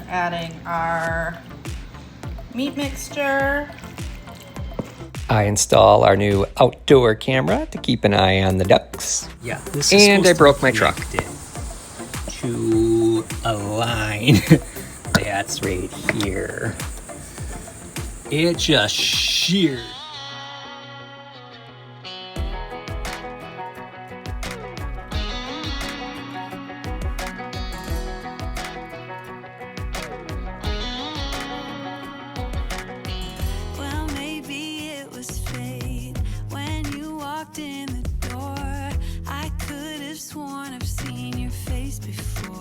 adding our meat mixture. I install our new outdoor camera to keep an eye on the ducks. Yeah, this is and I broke my truck. To align. That's right here. It just sheared. Well, maybe it was fate when you walked in the door. I could have sworn I've seen your face before.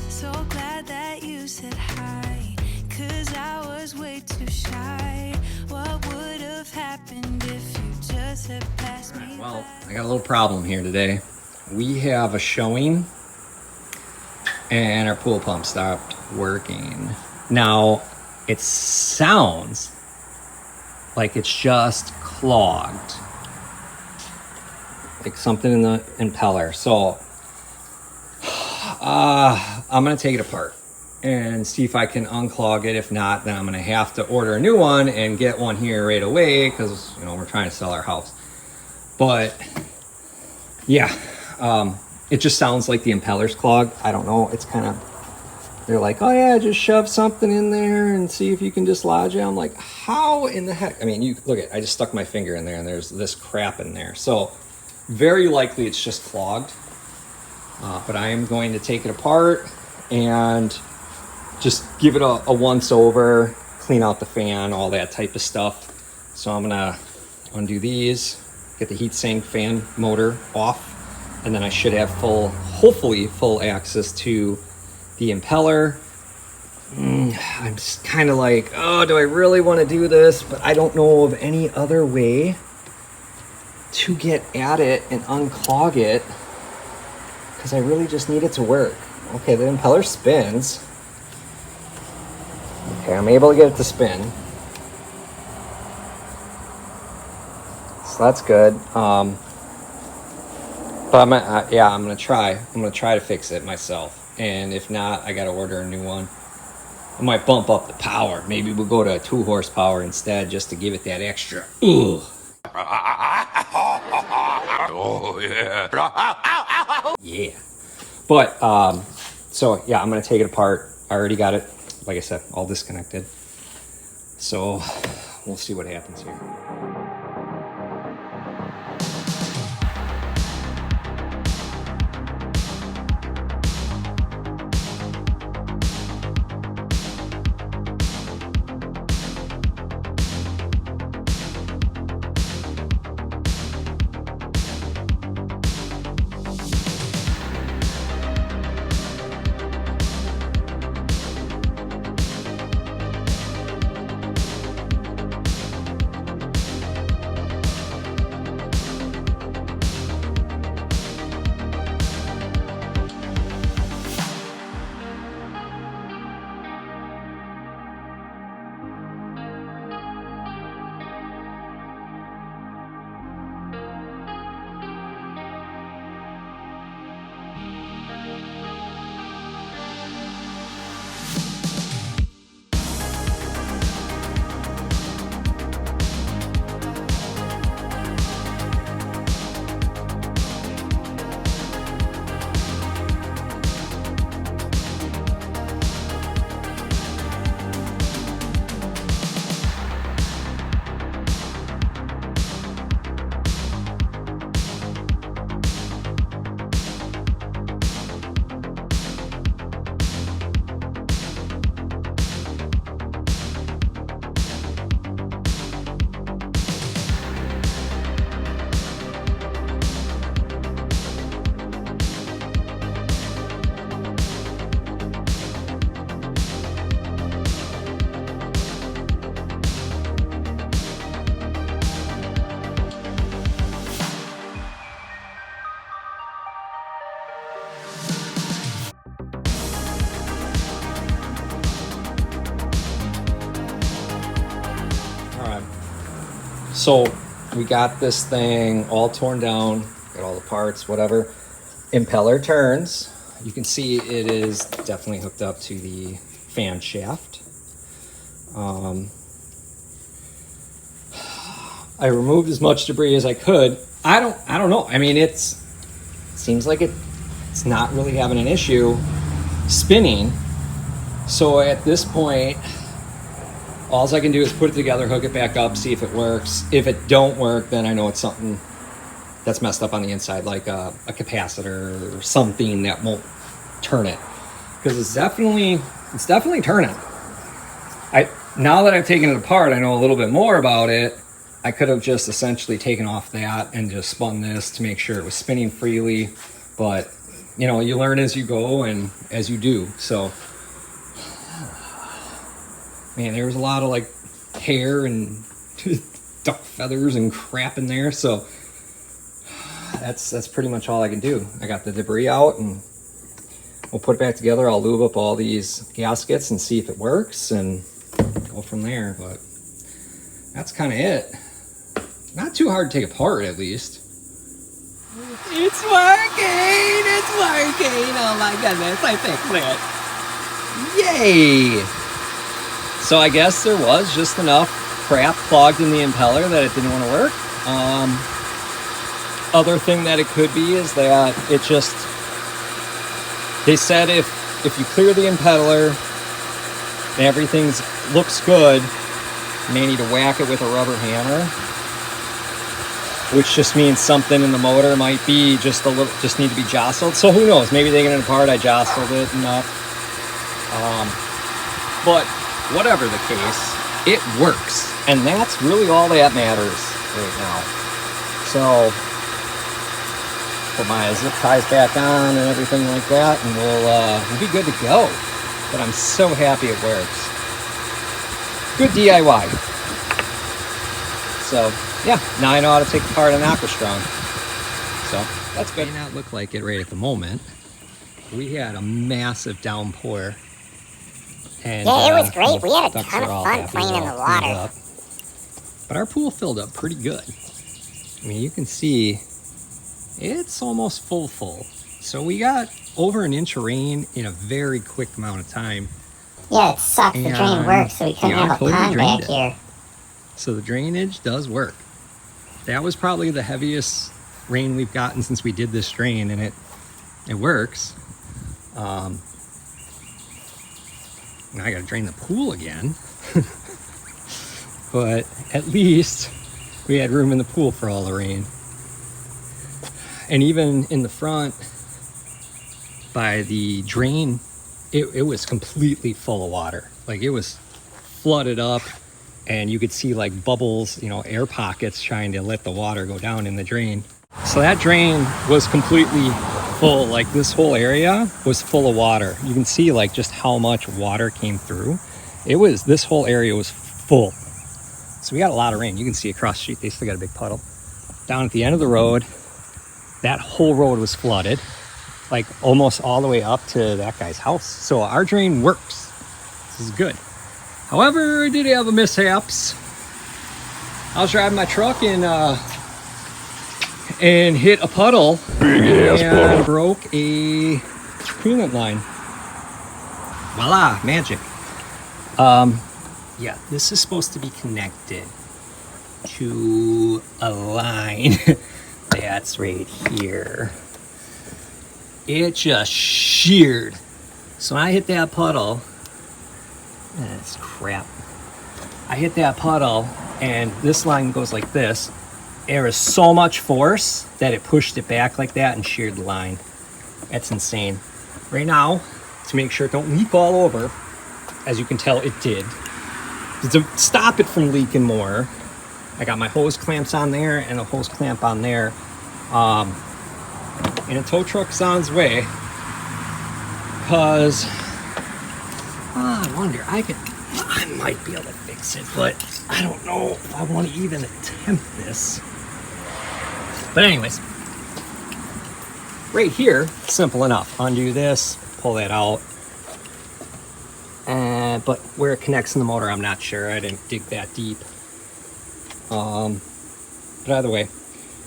So glad that you said hi, 'cause I was way too shy. What would have happened if you just had passed me? Well, I got a little problem here today. We have a showing and our pool pump stopped working. Now, it sounds like it's just clogged. Like something in the impeller. So, I'm gonna take it apart and see if I can unclog it. If not, then I'm gonna have to order a new one and get one here right away because, you know, we're trying to sell our house. But yeah, it just sounds like the impeller's clogged. I don't know. It's kind of, they're like, oh yeah, just shove something in there and see if you can dislodge it. I'm like, how in the heck? I mean, you look at, I just stuck my finger in there and there's this crap in there. So very likely it's just clogged. But I am going to take it apart and just give it a once over, clean out the fan, all that type of stuff. So I'm gonna undo these, get the heatsink fan motor off, and then I should have hopefully full access to the impeller. I'm just kind of like, oh, do I really want to do this? But I don't know of any other way to get at it and unclog it, because I really just need it to work. Okay, the impeller spins. Okay, I'm able to get it to spin. So that's good. But I'm gonna try. I'm gonna try to fix it myself. And if not, I gotta order a new one. I might bump up the power. Maybe we'll go to a 2 horsepower instead, just to give it that extra. Ugh. Oh yeah. Yeah. But so yeah, I'm gonna take it apart. I already got it, like I said, all disconnected. So we'll see what happens here. So we got this thing all torn down, got all the parts, whatever. Impeller turns. You can see it is definitely hooked up to the fan shaft. I removed as much debris as I could. I don't know. I mean, it seems like it's not really having an issue spinning. So at this point, all I can do is put it together, hook it back up, see if it works. If it don't work, then I know it's something that's messed up on the inside, like a capacitor or something that won't turn it. Because it's definitely turning. Now that I've taken it apart, I know a little bit more about it. I could have just essentially taken off that and just spun this to make sure it was spinning freely. But, you know, you learn as you go and as you do. So, man, there was a lot of like hair and duck feathers and crap in there. So that's pretty much all I can do. I got the debris out and we'll put it back together. I'll lube up all these gaskets and see if it works and go from there. But that's kind of it. Not too hard to take apart, at least. It's working! It's working! Oh my goodness, I fixed it. Yay! So I guess there was just enough crap clogged in the impeller that it didn't want to work. Other thing that it could be is that it just... They said if you clear the impeller and everything looks good, you may need to whack it with a rubber hammer, which just means something in the motor might be just need to be jostled. So who knows? Maybe they get it apart. I jostled it enough. But whatever the case, it works, and that's really all that matters right now. So put my zip ties back on and everything like that, and we'll be good to go. But I'm so happy it works. Good DIY. So yeah, now I know how to take apart an Aquastrong. So that's good. It may not look like it right at the moment. We had a massive downpour. And, yeah, it was great. We had a ducks ton are of all fun happy, playing in they're the all cleaned water. up. But our pool filled up pretty good. I mean, you can see it's almost full. So we got over an inch of rain in a very quick amount of time. Yeah, it sucks. The drain And works, so we couldn't yeah, have a totally pond drained back it. here. So the drainage does work. That was probably the heaviest rain we've gotten since we did this drain, and it works. Now I gotta drain the pool again. But at least we had room in the pool for all the rain. And even in the front by the drain, it was completely full of water. Like, it was flooded up, and you could see like bubbles, you know, air pockets trying to let the water go down in the drain. So that drain was completely full. Like, this whole area was full of water. You can see like just how much water came through. This whole area was full. So we got a lot of rain. You can see across the street, they still got a big puddle. Down at the end of the road, that whole road was flooded, like almost all the way up to that guy's house. So our drain works. This is good. However, I did have a mishaps. I was driving my truck and hit a puddle and broke a coolant line. Voila, magic. Yeah, this is supposed to be connected to a line that's right here. It just sheared. So when I hit that puddle, that's crap. I hit that puddle and this line goes like this. There was so much force that it pushed it back like that and sheared the line. That's insane. Right now, to make sure it don't leak all over, as you can tell, it did. To stop it from leaking more, I got my hose clamps on there and a hose clamp on there. And a tow truck's on its way. Because I wonder, I might be able to fix it, but I don't know if I want to even attempt this. But anyways, right here, simple enough. Undo this, pull that out. But where it connects in the motor, I'm not sure. I didn't dig that deep. But either way,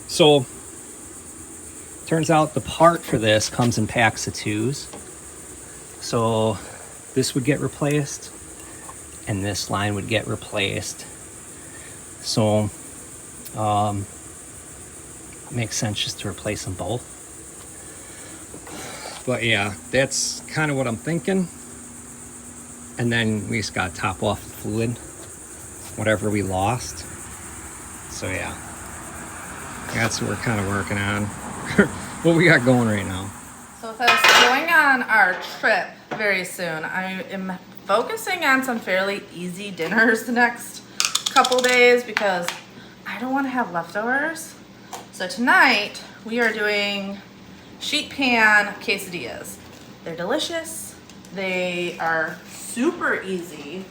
so Turns out the part for this comes in packs of 2s. So this would get replaced and this line would get replaced. So it makes sense just to replace them both. But yeah, that's kind of what I'm thinking. And then we just got to top off the fluid, whatever we lost. So yeah, that's what we're kind of working on. What we got going right now. So with us going on our trip very soon, I am focusing on some fairly easy dinners the next couple days because I don't want to have leftovers. So tonight we are doing sheet pan quesadillas. They're delicious. They are super easy,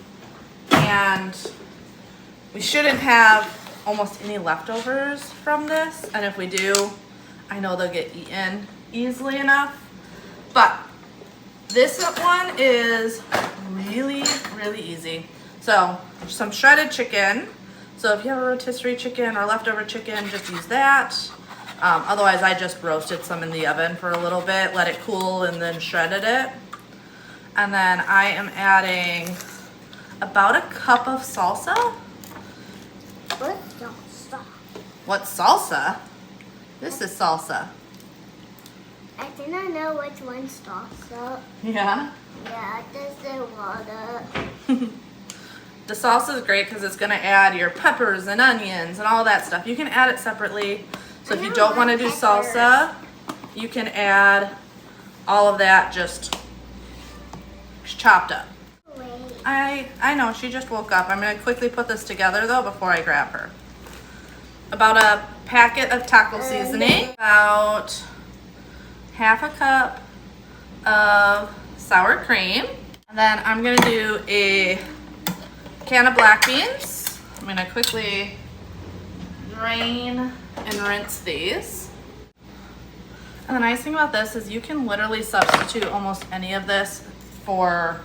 and we shouldn't have almost any leftovers from this. And if we do, I know they'll get eaten easily enough. But this one is really, really easy. So some shredded chicken. So if you have a rotisserie chicken or leftover chicken, just use that. Otherwise, I just roasted some in the oven for a little bit, let it cool, and then shredded it. And then I am adding about a cup of salsa. What salsa? What salsa? This is salsa. I do not know which one's salsa. Yeah. Yeah, this is water. The salsa is great because it's going to add your peppers and onions and all that stuff. You can add it separately. So if you don't want to do salsa, you can add all of that just chopped up. Wait. I know, she just woke up. I'm going to quickly put this together though before I grab her. About a packet of taco seasoning, about half a cup of sour cream, and then I'm going to do a can of black beans. I'm going to quickly drain and rinse these. And the nice thing about this is you can literally substitute almost any of this for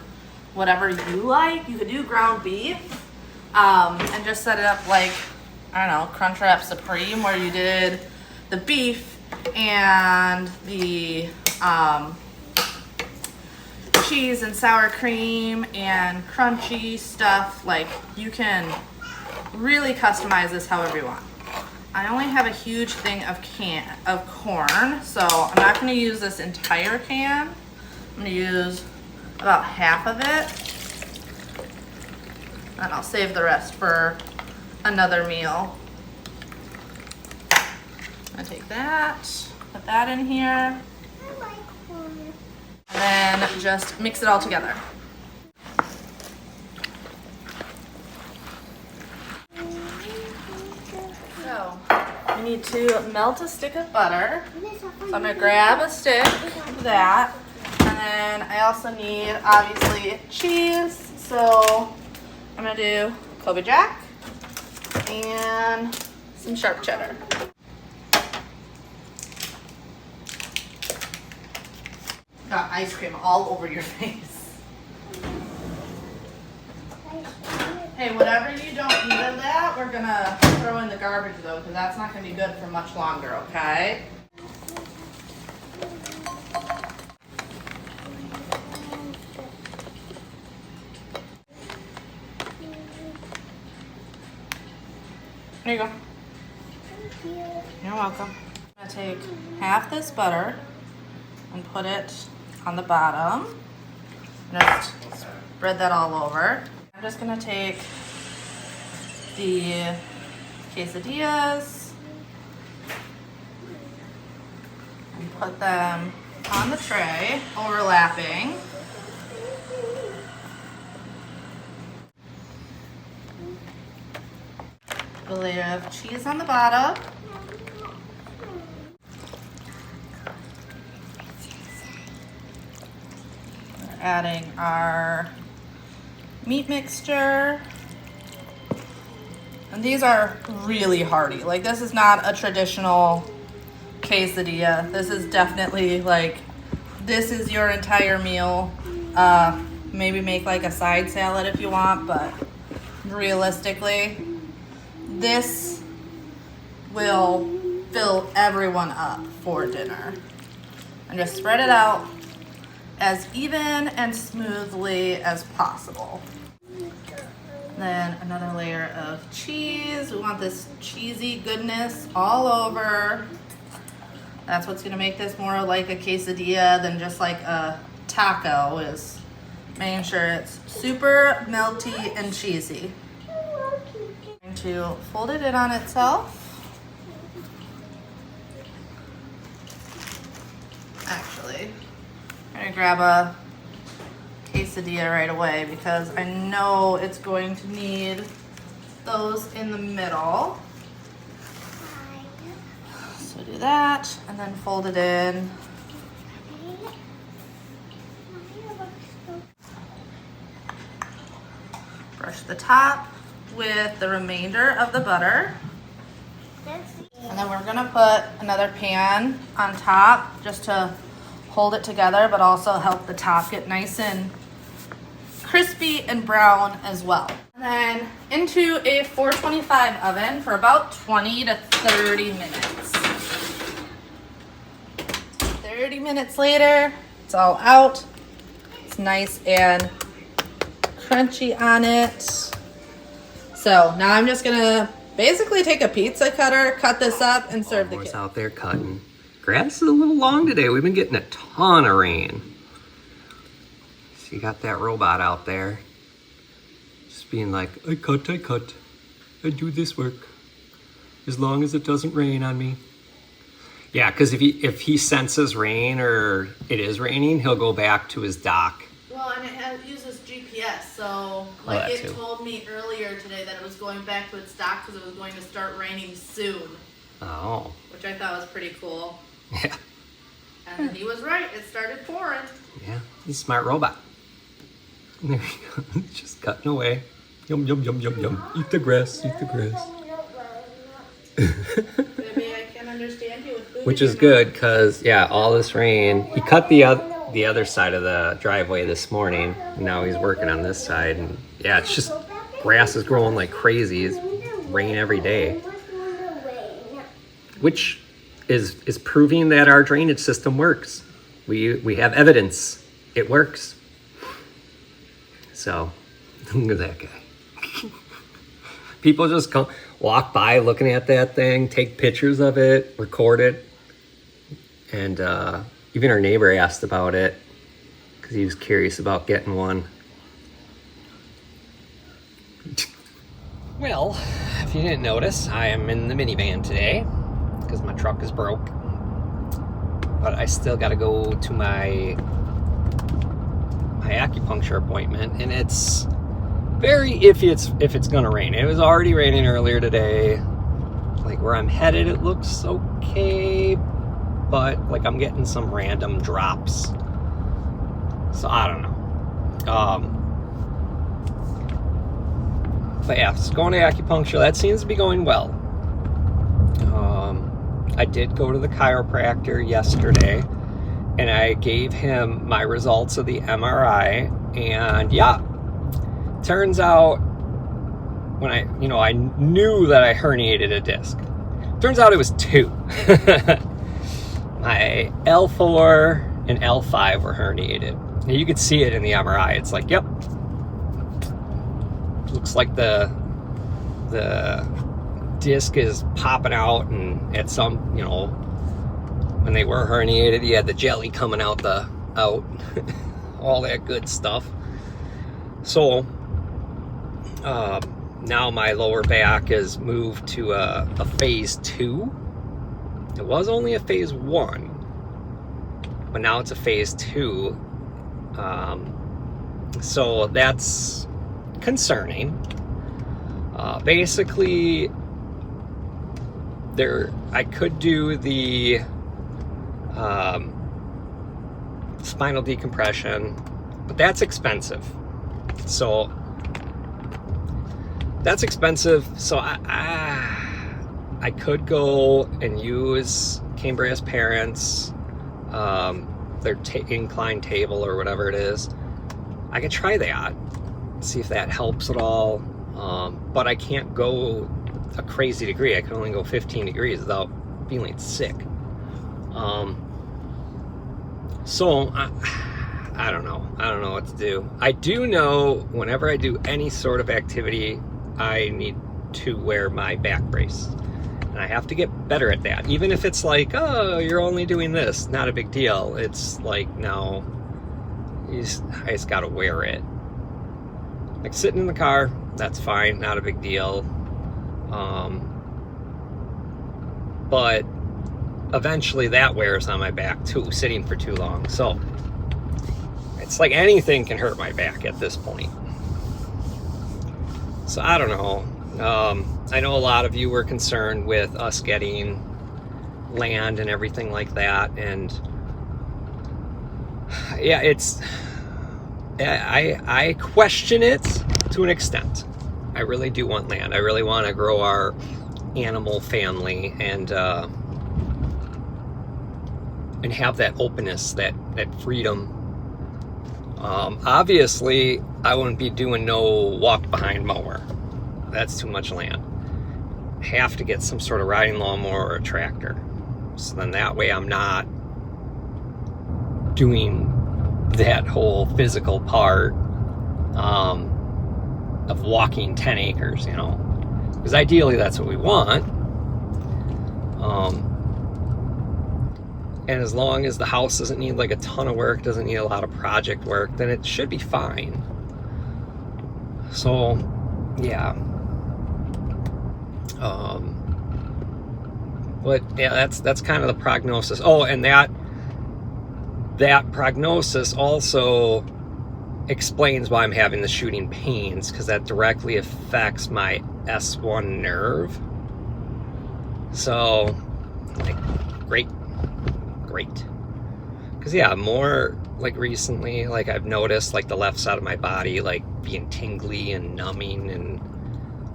whatever you like. You could do ground beef and just set it up like, I don't know, Crunchwrap Supreme, where you did the beef and the cheese and sour cream and crunchy stuff. Like, you can really customize this however you want. I only have a huge thing of corn, so I'm not going to use this entire can. I'm going to use about half of it, and I'll save the rest for another meal. I'm going to take that, put that in here, I like corn. and then just mix it all together. So, we need to melt a stick of butter. So I'm gonna grab a stick of that. And then I also need, obviously, cheese. So I'm gonna do Kobe Jack and some sharp cheddar. Got ice cream all over your face. Hey, whatever you don't eat of that, we're gonna throw in the garbage though, because that's not gonna be good for much longer, okay? There you go. Thank you. You're welcome. I'm gonna take half this butter and put it on the bottom. Just spread that all over. I'm just gonna take the quesadillas and put them on the tray, overlapping. Put a layer of cheese on the bottom. We're adding our meat mixture. And these are really hearty. Like, this is not a traditional quesadilla. This is definitely like, this is your entire meal. Maybe make like a side salad if you want, but realistically, this will fill everyone up for dinner. And just spread it out as even and smoothly as possible. Then another layer of cheese. We want this cheesy goodness all over. That's what's gonna make this more like a quesadilla than just like a taco, is making sure it's super melty and cheesy. I'm going to fold it in on itself. Actually, I'm gonna grab a quesadilla right away because I know it's going to need those in the middle. So do that and then fold it in. Brush the top with the remainder of the butter. And then we're gonna put another pan on top just to hold it together, but also help the top get nice and crispy and brown as well. And then into a 425 oven for about 20 to 30 minutes. 30 minutes later, it's all out. It's nice and crunchy on it. So now I'm just gonna basically take a pizza cutter, cut this up, and serve the kids. Out there cutting. Grass is a little long today. We've been getting a ton of rain. So you got that robot out there just being like, I cut. I do this work as long as it doesn't rain on me. Yeah, because if he senses rain or it is raining, he'll go back to his dock. Well, and it uses GPS, so like it told me earlier today that it was going back to its dock because it was going to start raining soon. Oh. Which I thought was pretty cool. Yeah. And he was right. It started pouring. Yeah, he's a smart robot. There you go. Just cutting away. Yum, yum, yum, yum, yum. Eat the grass, eat the grass. Maybe I can understand you with food. Which is good because, yeah, all this rain. He cut the other side of the driveway this morning. Now he's working on this side. And yeah, it's just grass is growing like crazy. It's rain every day. Which is proving that our drainage system works. We have evidence. It works. So, look at that guy. People just walk by looking at that thing, take pictures of it, record it. And even our neighbor asked about it because he was curious about getting one. Well, if you didn't notice, I am in the minivan today because my truck is broke. But I still got to go to my acupuncture appointment, and it's very iffy if it's gonna rain. It was already raining earlier today. Like where I'm headed, it looks okay, but like I'm getting some random drops. So I don't know. But yeah, it's going to acupuncture. That seems to be going well. I did go to the chiropractor yesterday, and I gave him my results of the MRI, and yeah, turns out when I knew that I herniated a disc. Turns out it was 2. My L4 and L5 were herniated. And you could see it in the MRI. It's like, yep. Looks like the disc is popping out, and at some, when they were herniated, you had the jelly coming out all that good stuff. So now my lower back is moved to a phase 2. It was only a phase 1, but now it's a phase 2. So that's concerning. Basically, I could do the spinal decompression, but that's expensive. So I could go and use Cambria's parents, their incline table or whatever it is. I could try that, see if that helps at all. But I can't go a crazy degree. I can only go 15 degrees without feeling sick. So I don't know. I don't know what to do. I do know whenever I do any sort of activity, I need to wear my back brace. And I have to get better at that. Even if it's like, oh, you're only doing this, not a big deal. It's like, no, I just gotta wear it. Like sitting in the car, that's fine, not a big deal. But eventually that wears on my back too, sitting for too long. So it's like anything can hurt my back at this point. So I don't know. I know a lot of you were concerned with us getting land and everything like that. And yeah, I question it to an extent. I really do want land. I really want to grow our animal family and have that openness, that freedom. Obviously, I wouldn't be doing no walk behind mower. That's too much land. Have to get some sort of riding lawnmower or a tractor. So then that way I'm not doing that whole physical part of walking 10 acres, you know. Because ideally that's what we want. And as long as the house doesn't need like a ton of work, doesn't need a lot of project work, then it should be fine. So, yeah. But yeah, that's kind of the prognosis. Oh, and that prognosis also explains why I'm having the shooting pains, because that directly affects my S1 nerve. So, like, great. Because yeah, more like recently, like I've noticed like the left side of my body like being tingly and numbing and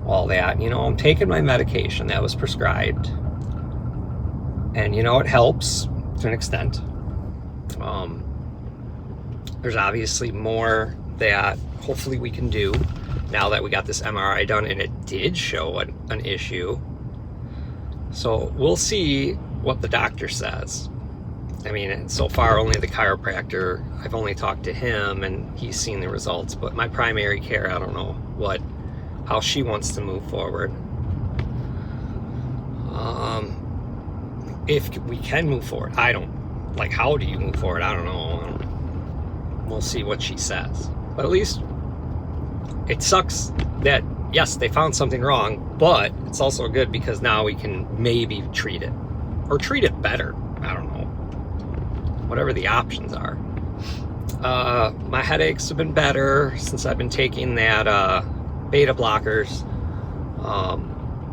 all that. You know, I'm taking my medication that was prescribed, and you know, it helps to an extent. There's obviously more that hopefully we can do now that we got this MRI done, and it did show an issue. So we'll see what the doctor says. I mean, so far only the chiropractor, I've only talked to him and he's seen the results, but my primary care, I don't know how she wants to move forward. If we can move forward, I don't, like, how do you move forward? I don't know. We'll see what she says. But at least it sucks that, yes, they found something wrong, but it's also good because now we can maybe treat it, or treat it better. I don't know. Whatever the options are. My headaches have been better since I've been taking that beta blockers,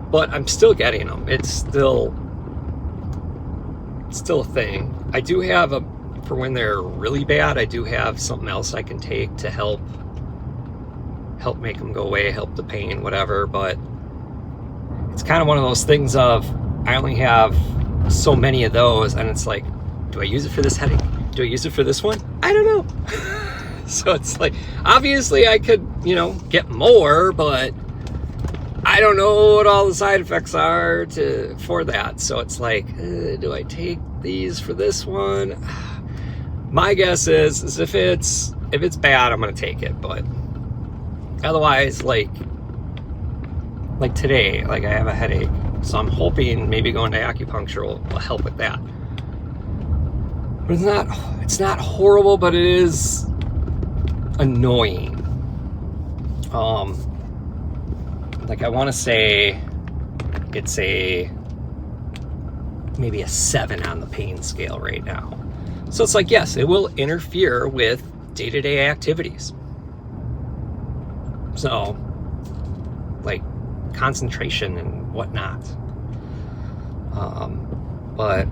but I'm still getting them. It's still a thing. I do have for when they're really bad, I do have something else I can take to help make them go away, help the pain, whatever. But it's kind of one of those things of I only have so many of those, and it's like, do I use it for this headache? Do I use it for this one? I don't know. So it's like, obviously I could, you know, get more, but I don't know what all the side effects are for that. So it's like, do I take these for this one? My guess is if it's bad, I'm gonna take it. But otherwise, like today, like I have a headache, so I'm hoping maybe going to acupuncture will help with that. But it's not horrible, but it is annoying. Like I want to say it's maybe a 7 on the pain scale right now. So it's like, yes, it will interfere with day-to-day activities. So, like concentration and whatnot. But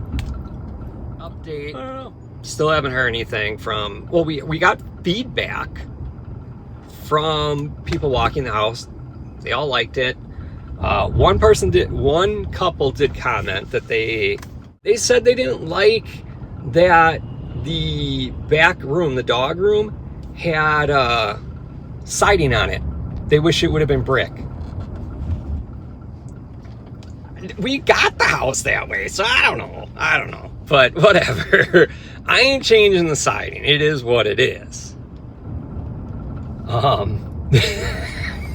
update, I don't know. Still haven't heard anything from, well, we got feedback from people walking the house. They all liked it. One couple did comment that they said they didn't like that the back room, the dog room, had siding on it. They wish it would have been brick. we got the house that way, so I don't know. But whatever. I ain't changing the siding. It is what it is.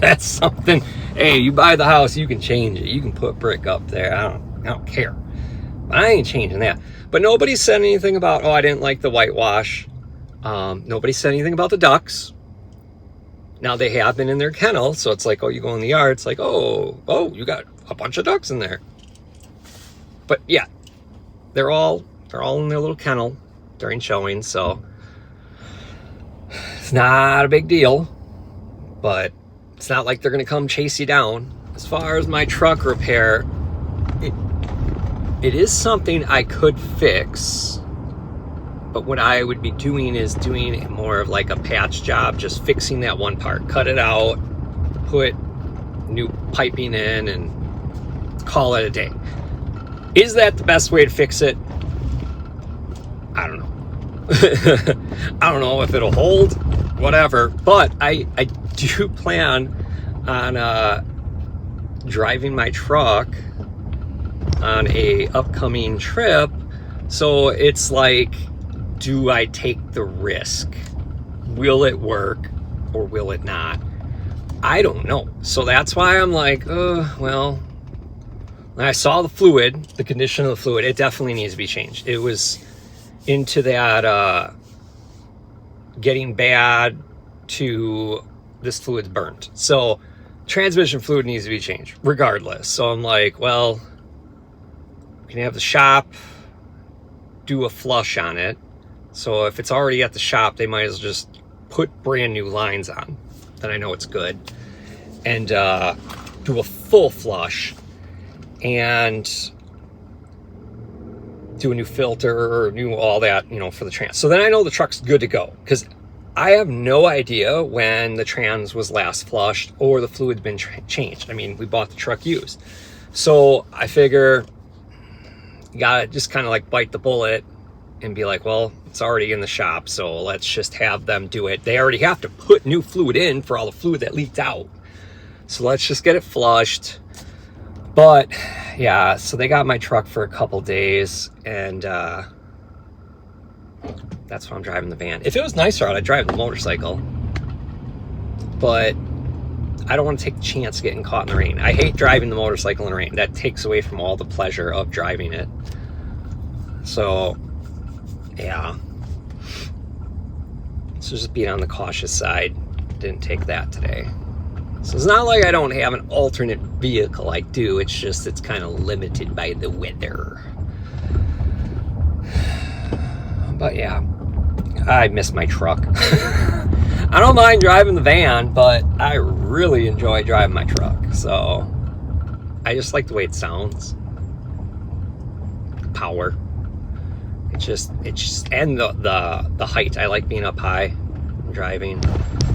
That's something. Hey, you buy the house, you can change it. You can put brick up there. I don't care. But I ain't changing that. But nobody said anything about, oh, I didn't like the whitewash. Nobody said anything about the ducks. Now they have been in their kennel, so it's like, oh, you go in the yard, it's like, oh, you got a bunch of ducks in there. But yeah, they're all in their little kennel during showing, so it's not a big deal. But it's not like they're gonna come chase you down. As far as my truck repair, it is something I could fix. But what I would be doing is doing more of like a patch job, just fixing that one part, cut it out, put new piping in, and call it a day. Is that the best way to fix it? I don't know. I don't know if it'll hold, whatever. But I do plan on driving my truck on a upcoming trip. So it's like, do I take the risk? Will it work or will it not? I don't know. So that's why I'm like, well, when I saw the fluid, the condition of the fluid, it definitely needs to be changed. It was into that getting bad to this fluid's burnt. So transmission fluid needs to be changed regardless. So I'm like, well, we can have the shop do a flush on it. So if it's already at the shop, they might as well just put brand new lines on. Then I know it's good. And do a full flush and do a new filter or new all that, you know, for the trans. So then I know the truck's good to go, because I have no idea when the trans was last flushed or the fluid's been changed. I mean, we bought the truck used. So I figure you gotta just kind of like bite the bullet and be like, well, it's already in the shop, so let's just have them do it. They already have to put new fluid in for all the fluid that leaked out. So let's just get it flushed. But yeah, so they got my truck for a couple days, and that's why I'm driving the van. If it was nicer out, I'd drive the motorcycle. But I don't want to take the chance of getting caught in the rain. I hate driving the motorcycle in the rain. That takes away from all the pleasure of driving it. So yeah, so just being on the cautious side. Didn't take that today. So it's not like I don't have an alternate vehicle. I do. It's just it's kind of limited by the weather. But yeah, I miss my truck. I don't mind driving the van, but I really enjoy driving my truck. So I just like the way it sounds. Power. It's just and the height. I like being up high driving.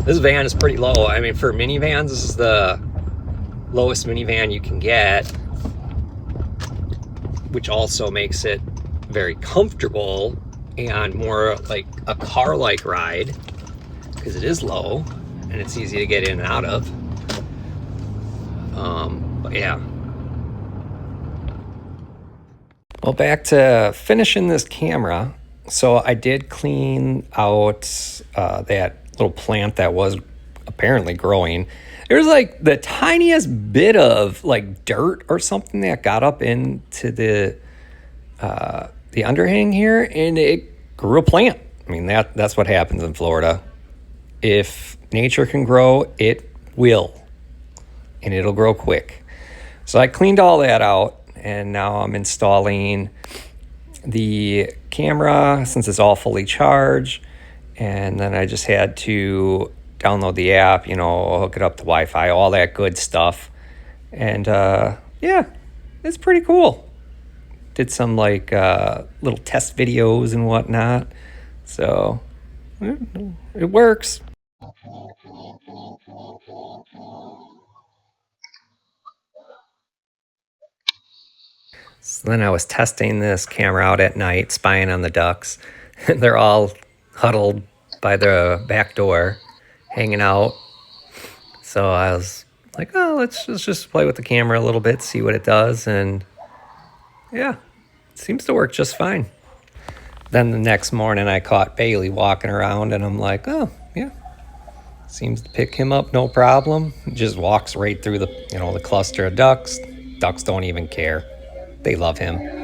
This van is pretty low. I mean, for minivans, this is the lowest minivan you can get, which also makes it very comfortable and more like a car-like ride, because it is low and it's easy to get in and out of. But yeah. Well, back to finishing this camera. So I did clean out that little plant that was apparently growing. There was like the tiniest bit of like dirt or something that got up into the underhang here, and it grew a plant. I mean, that's what happens in Florida. If nature can grow, it will, and it'll grow quick. So I cleaned all that out, and now I'm installing the camera since it's all fully charged. And then I just had to download the app, you know, hook it up to Wi-Fi, all that good stuff. And yeah, it's pretty cool. Did some like little test videos and whatnot. So it works. So then I was testing this camera out at night, spying on the ducks. They're all huddled by the back door, hanging out. So I was Like, oh, let's just play with the camera a little bit, see what it does, and yeah, it seems to work just fine. Then the next morning I caught Bailey walking around, and I'm like, oh, yeah, seems to pick him up no problem. He just walks right through the cluster of ducks. Ducks don't even care. They love him.